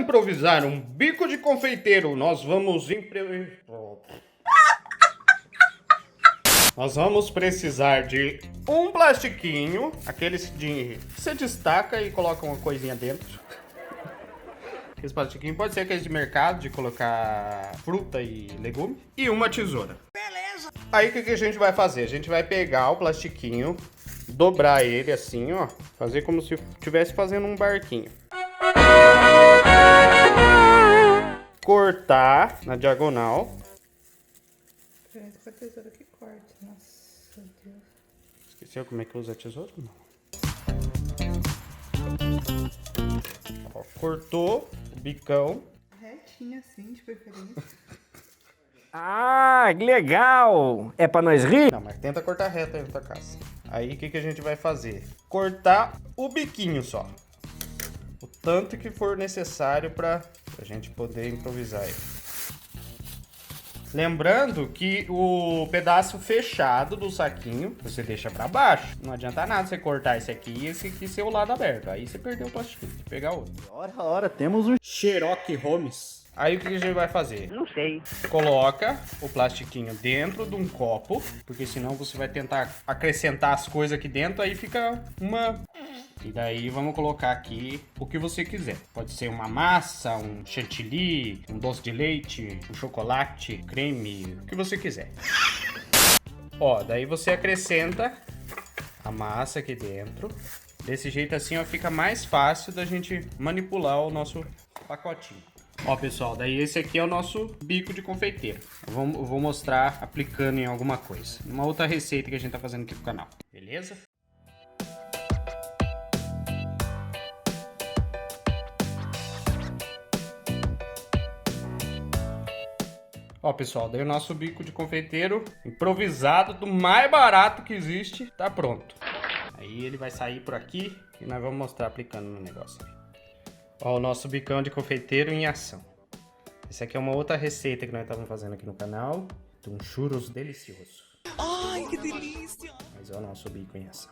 improvisar um bico de confeiteiro, nós vamos precisar de um plastiquinho, aqueles de você destaca e coloca uma coisinha dentro. Esse plastiquinho pode ser aqueles de mercado, de colocar fruta e legume. E uma tesoura. Beleza! Aí o que a gente vai fazer? A gente vai pegar o plastiquinho, dobrar ele assim, ó. Fazer como se estivesse fazendo um barquinho. Cortar na diagonal. Parece com a tesoura que corta. Nossa, Deus. Esqueceu como é que usa a tesoura? Não. Ó, cortou o bicão. Retinho assim, de preferência. Ah, que legal! É pra nós rir? Não, mas tenta cortar reto aí na tua casa. Aí o que a gente vai fazer? Cortar o biquinho só. O tanto que for necessário pra gente poder improvisar ele. Lembrando que o pedaço fechado do saquinho você deixa pra baixo. Não adianta nada você cortar esse aqui e esse aqui ser o lado aberto. Aí você perdeu o plastiquinho, tem que pegar outro. Ora, temos um Sherlock Holmes. Aí o que a gente vai fazer? Não sei. Coloca o plastiquinho dentro de um copo, porque senão você vai tentar acrescentar as coisas aqui dentro, aí fica uma... E daí vamos colocar aqui o que você quiser. Pode ser uma massa, um chantilly, um doce de leite, um chocolate, creme, o que você quiser. Ó, daí você acrescenta a massa aqui dentro. Desse jeito assim, ó, fica mais fácil da gente manipular o nosso pacotinho. Ó, pessoal, daí esse aqui é o nosso bico de confeiteiro. Eu vou mostrar aplicando em alguma coisa. Uma outra receita que a gente tá fazendo aqui pro canal. Beleza? Ó, pessoal, daí o nosso bico de confeiteiro improvisado, do mais barato que existe, tá pronto. Aí ele vai sair por aqui e nós vamos mostrar aplicando no negócio. Ó, o nosso bicão de confeiteiro em ação. Essa aqui é uma outra receita que nós estamos fazendo aqui no canal, de um churros delicioso. Ai, que delícia! Mas é o nosso bico em ação.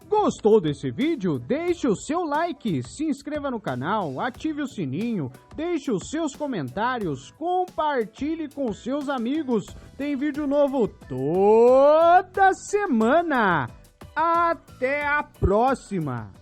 Gostou desse vídeo? Deixe o seu like, se inscreva no canal, ative o sininho, deixe os seus comentários, compartilhe com seus amigos. Tem vídeo novo toda semana. Até a próxima!